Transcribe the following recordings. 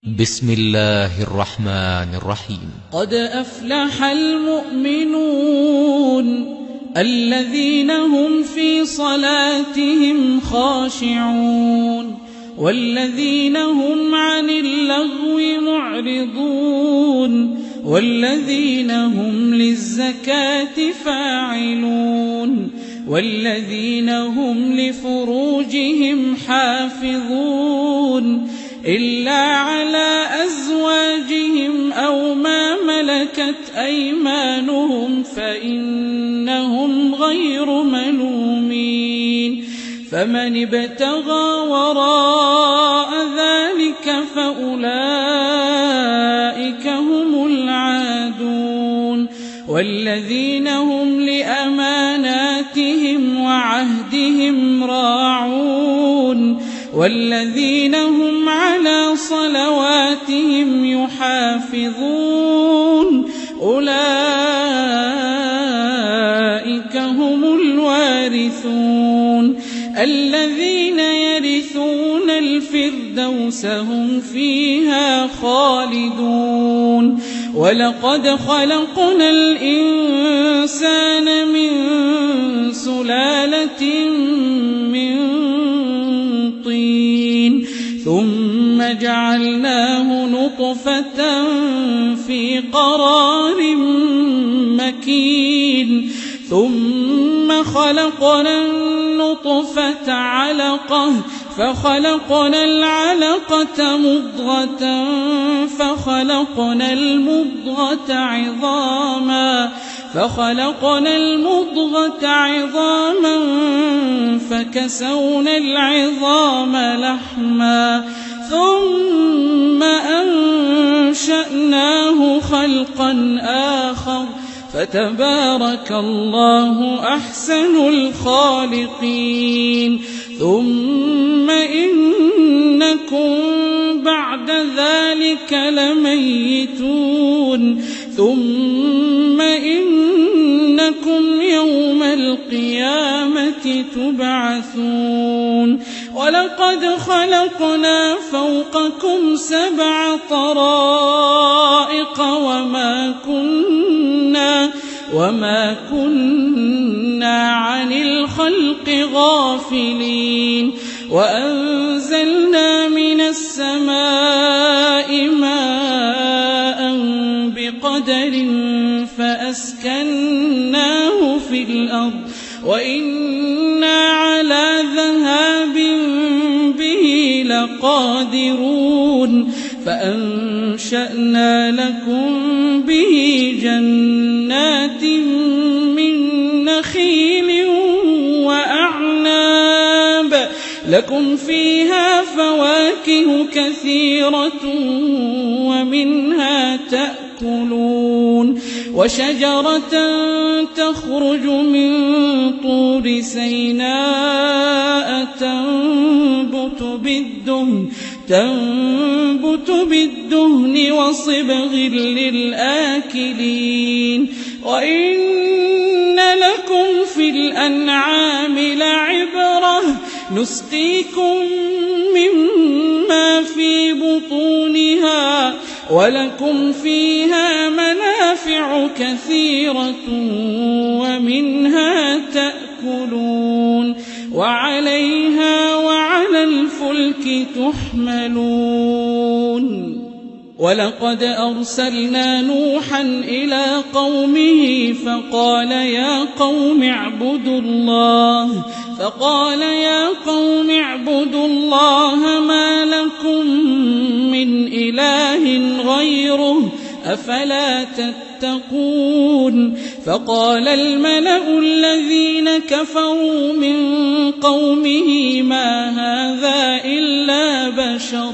بسم الله الرحمن الرحيم. قد أفلح المؤمنون الذين هم في صلاتهم خاشعون والذين هم عن اللغو معرضون والذين هم للزكاة فاعلون والذين هم لفروجهم حافظون إلا على أزواجهم أو ما ملكت أيمانهم فإنهم غير ملومين فمن ابتغى وراء ذلك فأولئك هم العادون والذين هم لأماناتهم وعهدهم راعون والذين هم على صلواتهم يحافظون أولئك هم الوارثون الذين يرثون الفردوس هم فيها خالدون ولقد خلقنا الإنسان من سلالة من طين ثم جعلناه نطفة في قرار مكين ثم خلقنا النطفة علقة فخلقنا العلقة مضغة فخلقنا المضغة عظاما فكسونا العظام لحما ثم أنشأناه خلقا آخر فتبارك الله أحسن الخالقين ثم إنكم بعد ذلك لميتون ثم إنكم يوم القيامة تبعثون ولقد خلقنا فوقكم 7 طرائق وما كنا عن الخلق غافلين وأنزلنا من السماء ماء بقدر فأسكناه في الأرض وإنا على ذهاب به لقادرون فأنشأنا لكم به جنات من نخيل وأعناب لكم فيها فواكه كثيرة ومنها تأكلون وشجرة تخرج من طور سيناء تنبت بالدهن وصبغ للآكلين وإن لكم في الأنعام لعبرة نسقيكم مما في بطونها ولكم فيها منافع كثيرة ومنها تأكلون وعليها وعلى الفلك تحملون ولقد أرسلنا نوحا إلى قومه فقال يا قوم اعبدوا الله ما لكم من إله غيره أفلا تتقون فقال الملأ الذين كفروا من قومه ما هذا إلا بشر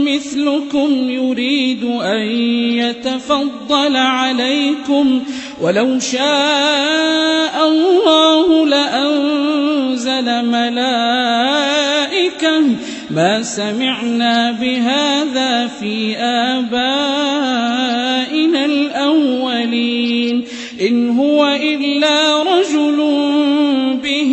مثلكم يريد أن يتفضل عليكم ولو شاء الله لأنزل ملائكة ما سمعنا بهذا في آبائنا الأولين إن هو إلا رجل به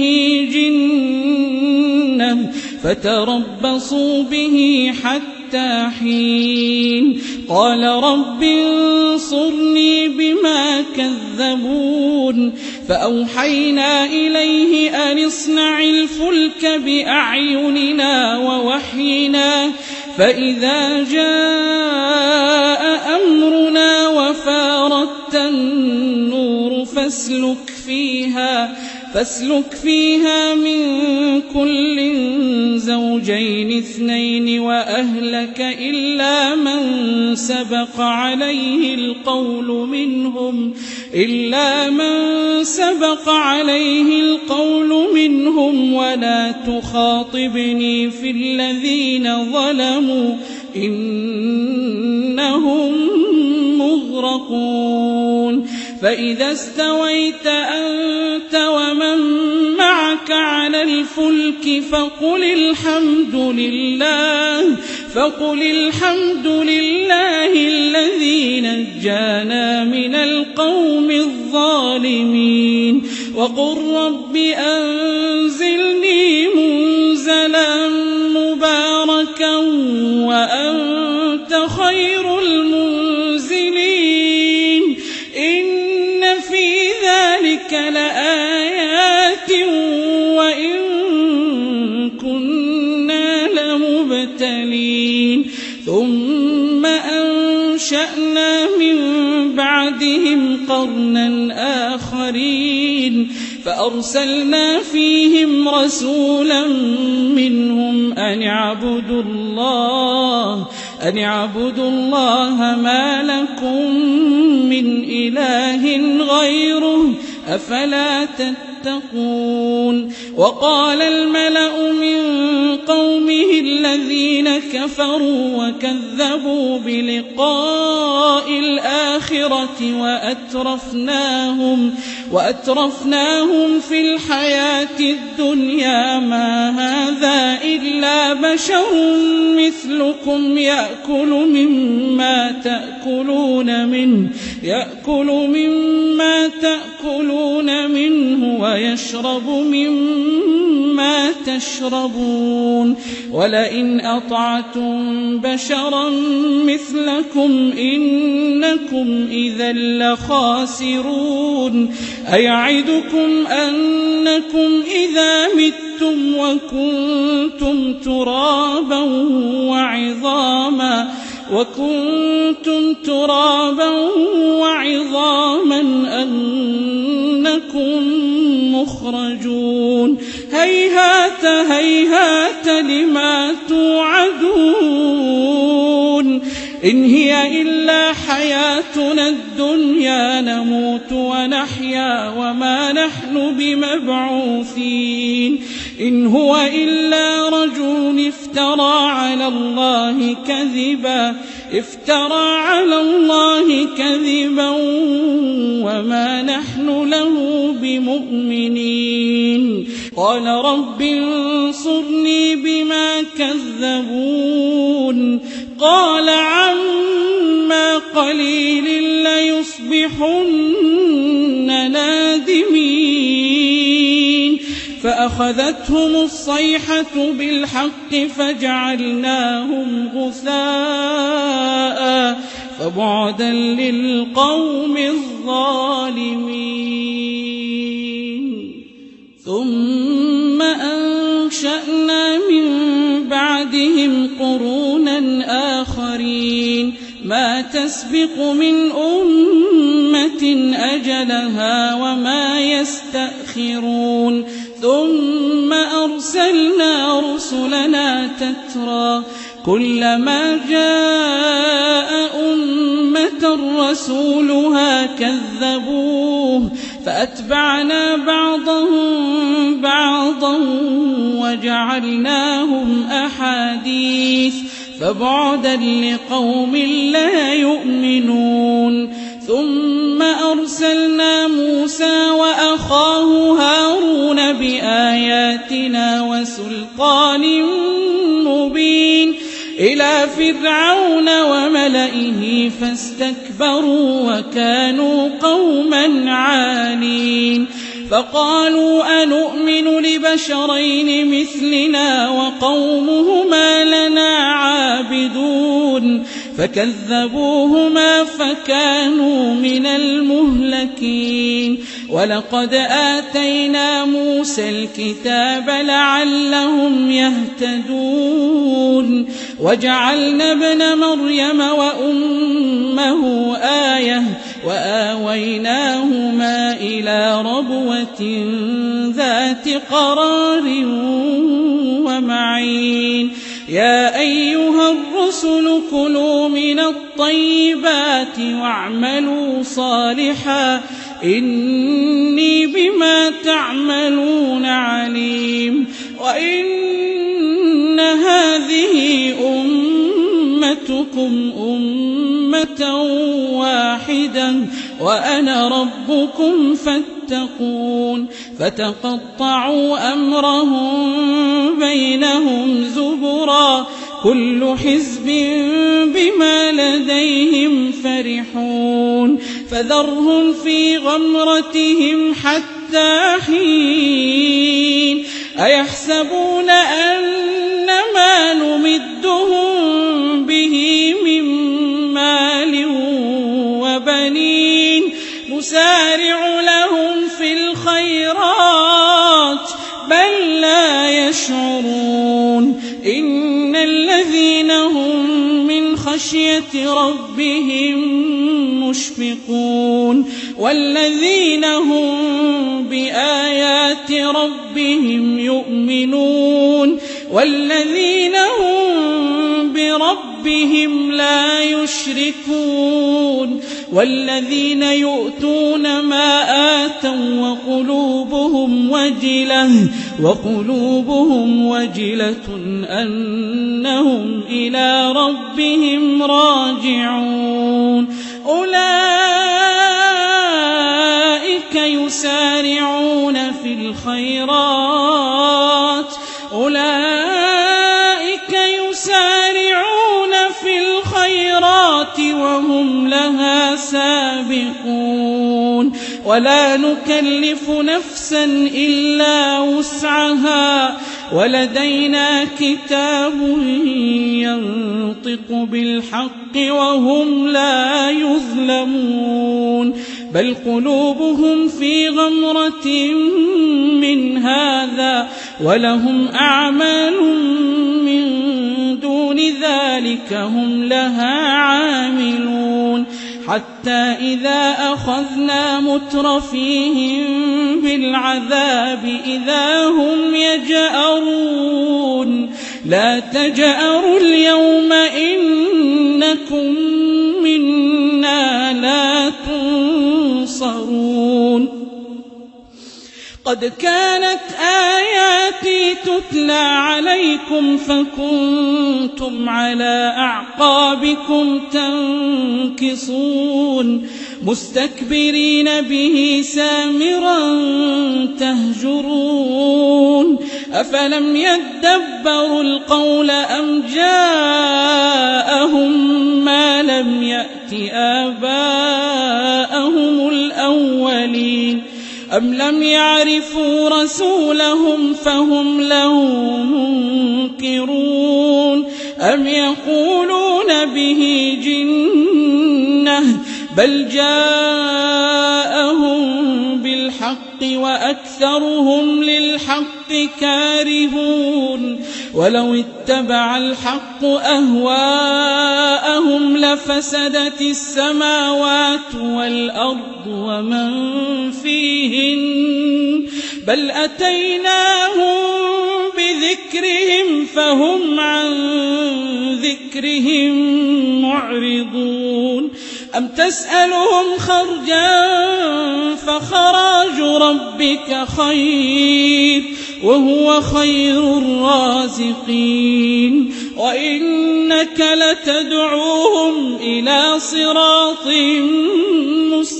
جنة فتربصوا به حتى حين قال رب انصرني بما كذبون فأوحينا إليه أن اصنع الفلك بأعيننا ووحينا فإذا جاء أمرنا وفارت النور فاسلك فيها من كل زوجين اثنين وأهلك إلا من سبق عليه القول منهم ولا تخاطبني في الذين ظلموا إنهم مغرقون فإذا استويت أنت ومن معك على الفلك فقل الحمد لله الذي نجانا من القوم الظالمين وقل رب أنزلني منزلا مباركا وأنت خير المنزلين إن في ذلك لآيات وإن كنا لمبتلين ثم أنشأنا من بعدهم قرنا آخرين فأرسلنا فيهم رسولا منهم أن اعبدوا الله ما لكم من إله غيره أفلا تتقون وقال الملأ من قومه الذين كفروا وكذبوا بلقاء الآخرة وأترفناهم في الحياة الدنيا ما هذا إلا بشر مثلكم يأكل مما تأكلون منه ويشرب مما تشربون ولئن أطعتم بشرا مثلكم إنكم إذا لخاسرون أيعدكم أنكم إذا متم وكنتم ترابا وعظاما أنكم مخرجون هيهات لما توعدون إن هي إلا حياتنا الدنيا نموت ونحيا وما نحن بمبعوثين إن هو إلا رجل افترى على الله كذبا وما نحن له بمؤمنين قال رب انصرني بما كذبون قال عما قليل ليصبحن نادمين فأخذتهم الصيحة بالحق فجعلناهم غثاء فبعدا للقوم الظالمين ثم أنشأنا من بعدهم قرونا آخرين ما تسبق من أمة أجلها وما يستأخرون ثم أرسلنا رسلنا تترى كلما جاء أمة رسولها كذبوه فأتبعنا بعضهم بعضا وجعلناهم أحاديث فبعدا لقوم لا يؤمنون ثم أرسلنا موسى وأخاه هارون بآياتنا وسلطان مبين إلى فرعون وملئه فاستكبروا وكانوا قوما عالين فقالوا أنؤمن لبشرين مثلنا وقومهما لنا عابدون فكذبوهما فكانوا من المهلكين ولقد آتينا موسى الكتاب لعلهم يهتدون وجعلنا ابن مريم وأمه آية وآويناهما إلى ربوة ذات قرار ومعين يا أيها الرسل كلوا من الطيبات واعملوا صالحا إني بما تعملون عليم وإن هذه أمتكم أمة واحدة وأنا ربكم فاتقون فتقطعوا أمرهم بينهم زبرا كل حزب بما لديهم فرحون فذرهم في غمرتهم حتى حين أيحسبون أن ما نمدهم به من مال وبنين نسارع لهم في الخيرات بل لا يشعرون إن الذين هم من خشية ربهم مشفقون والذين هم بآيات ربهم يؤمنون والذين هم بربهم لا يشركون والذين يؤتون ما آتوا وقلوبهم وجلة أنهم إلى ربهم راجعون أولئك يسارعون في الخيرات وهم لها سابقون ولا نكلف نفسا إلا وسعها ولدينا كتاب ينطق بالحق وهم لا يظلمون بل قلوبهم في غمرة من هذا ولهم أعمال من دون ذلك هم لها عاملون حتى إذا أخذنا مترفيهم بالعذاب إذا هم يجأرون لا تجأروا اليوم إنكم منا لا تنصرون قد كانت آياتي تتلى عليكم فكنتم على أعقابكم تنكصون مستكبرين به سامرا تهجرون أفلم يدبروا القول أم جاءهم ما لم يأت آباءهم الأولين أم لم يعرفوا رسولهم فهم له منكرون أم يقولون به جنة بل جاءهم بالحق وأكثرهم للحق كارهون ولو اتبع الحق أهواءهم لفسدت السماوات والأرض ومن فيهن بل أتيناهم بذكرهم فهم عن ذكرهم معرضون أم تسألهم خرجا فخراج ربك خير وهو خير الرازقين وإنك لتدعوهم إلى صراط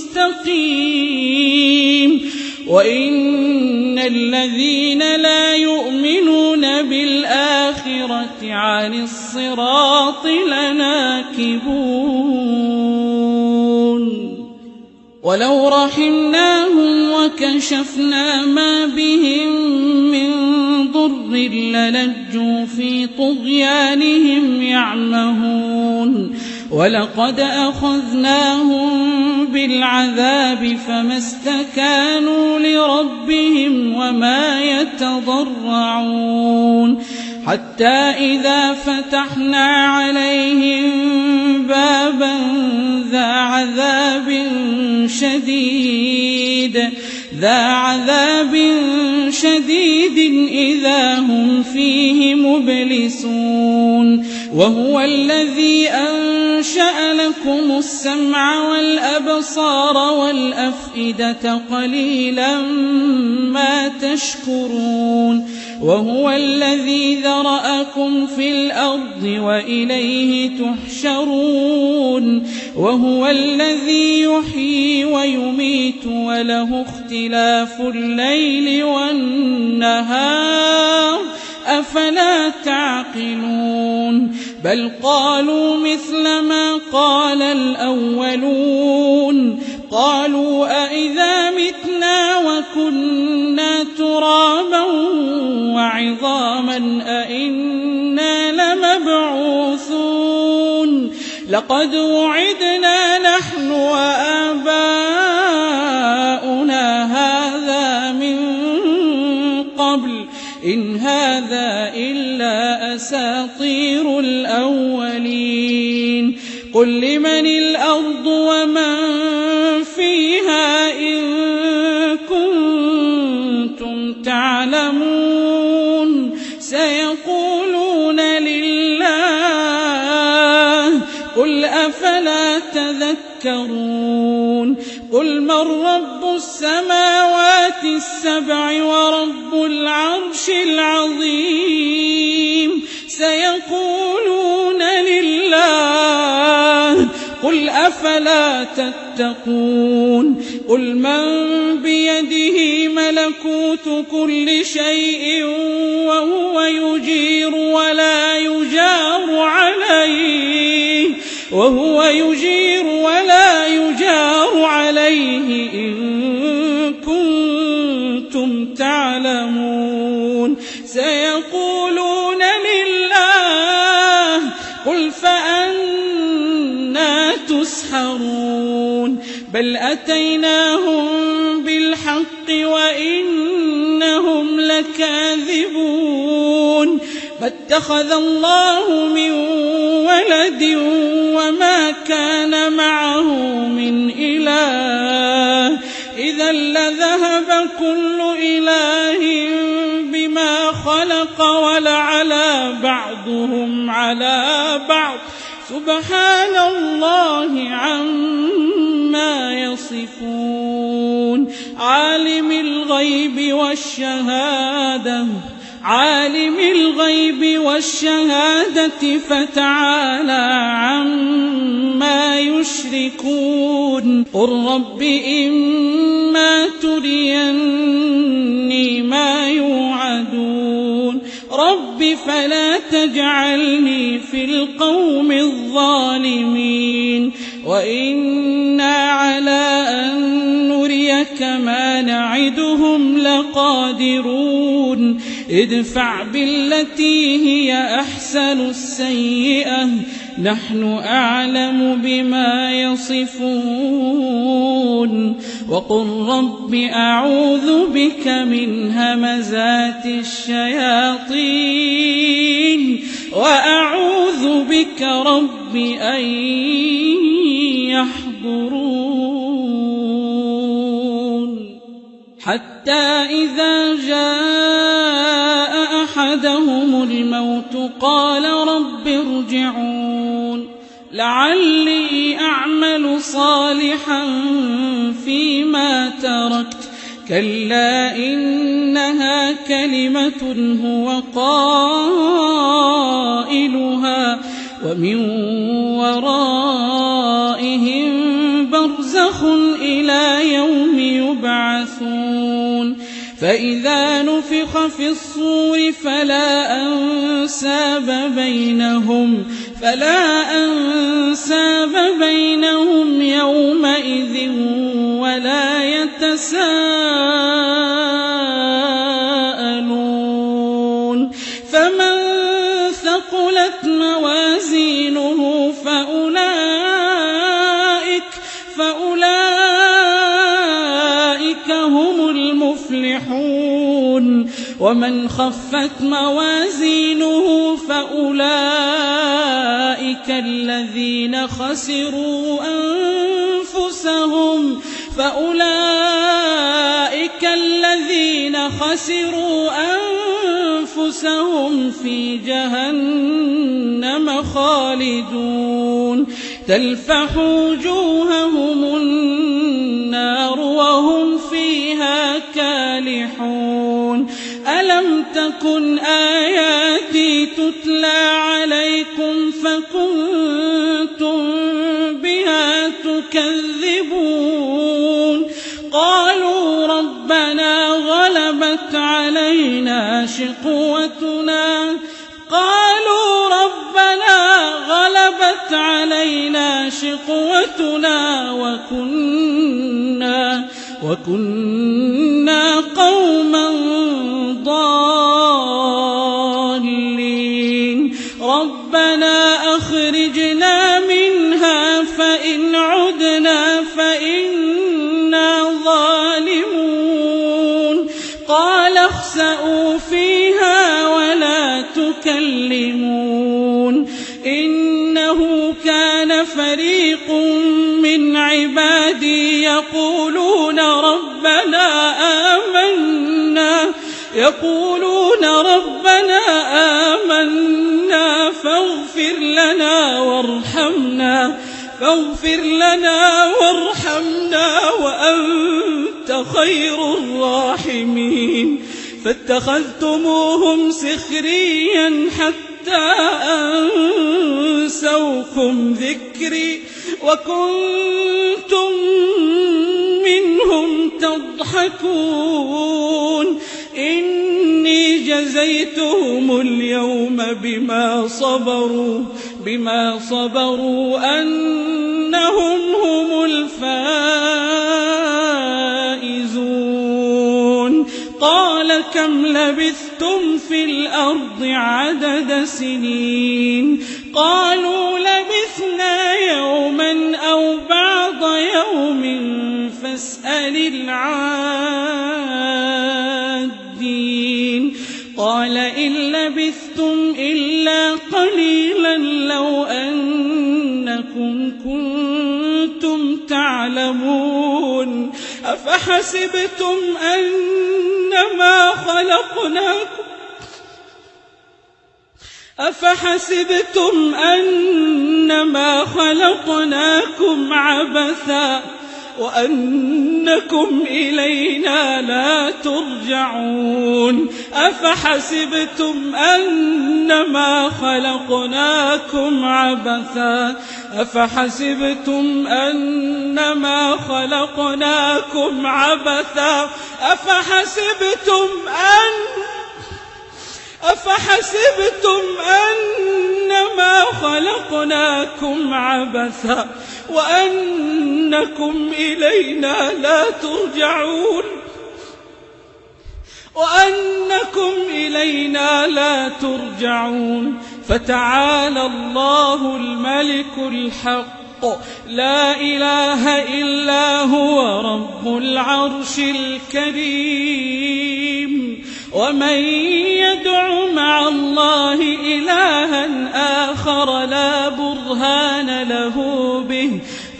مستقيم وإن الذين لا يؤمنون بالآخرة عن الصراط لناكبون ولو رحمناهم وكشفنا ما بهم من ضر للجوا في طغيانهم يعمهون ولقد أخذناهم بالعذاب فما استكانوا لربهم وما يتضرعون حتى إذا فتحنا عليهم بابا ذا عذاب شديد إذا هم فيه مبلسون وهو الذي أنشأ لكم السمع والأبصار والأفئدة قليلا ما تشكرون وهو الذي ذرأكم في الأرض وإليه تحشرون وهو الذي يحيي ويميت وله اختلاف الليل والنهار أفلا تعقلون بل قالوا مثل ما قال الأولون قالوا أئذا متنا وكنا ترابا وعظاما أئنا لمبعوثون لقد وعدنا نحن وآباؤنا هذا من قبل إن هذا إلا أساطير الأولين قل لمن الأرض ومن فيها إن كنتم تعلمون سيقولون لله قل أفلا تذكرون قل من رب السماوات السبع ورب العرش العظيم سيقولون لله قل أفلا تتقون قل من بيده ملكوت كل شيء وهو يجير ولا يجار عليه إن كنتم تعلمون سيقولون لله قل فأنى تسحرون بل أتيناهم بالحق وإنهم لكاذبون ما اتخذ الله من ولد وما كان معه من إله إذا لذهب كل إله بما خلق ولعلى بعضهم على بعض سبحان الله عما يصفون عالم الغيب والشهادة فتعالى عما يشركون قل رب إما تريني ما يوعدون رب فلا تجعلني في القوم الظالمين وإنا على أن نريك ما نعدهم لقادرون ادفع بالتي هي أحسن السيئة نحن أعلم بما يصفون وقل رب أعوذ بك من همزات الشياطين وأعوذ بك رب أن يحضرون حتى إذا جاء أحدهم الموت قال رب ارجعون لعلي أعمل صالحا فيما تركت كلا إنها كلمة هو قائلها ومن ورائهم برزخ إلى يوم يبعثون فإذا نفخ في الصور فلا أنساب بينهم يومئذ يتساءلون فمن ثقلت موازينه فأولئك هم المفلحون ومن خفت موازينه فأولئك الذين خسروا أنفسهم في جهنم خالدون تلفح وجوههم النار وهم فيها كالحون ألم تكن آياتي تتلى عليكم فكنتم بها تكذبون قالوا ربنا غلبت علينا شقوتنا وكنا قوما ضالين ربنا أخرجنا منها فإن عدنا فإنا ظالمون قال اخسئوا فيها ولا تكلمون إنه كان فريق من عبادي يقولون ربنا آمنا فاغفر لنا وارحمنا وأنت خير الراحمين فاتخذتموهم سخريا حتى أنسوكم ذكري وكنتم منهم تضحكون إني جزيتهم اليوم بما صبروا أنهم هم الفائزون قال كم لبثتم في الأرض عدد سنين قالوا لبثنا يوما أو بعض يوم فاسأل العادين قال إن لبثتم إلا قليلا لو أنكم كنتم تعلمون أفحسبتم أنما خلقناكم عبثا وأنكم إلينا لا ترجعون أفحسبتم أنما خلقناكم عبثا أفحسبتم أنما خلقناكم عبثا وأنكم إلينا لا ترجعون فتعالى الله الملك الحق لا إله إلا هو رب العرش الكريم ومن يدع مع الله إلها آخر لا برهان له به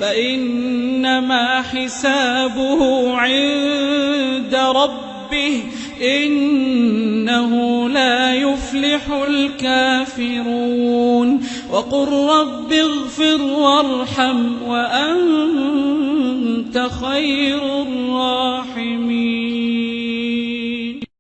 فإنما حسابه عند ربه إنه لا يفلح الكافرون وقل رب اغفر وارحم وأنت خير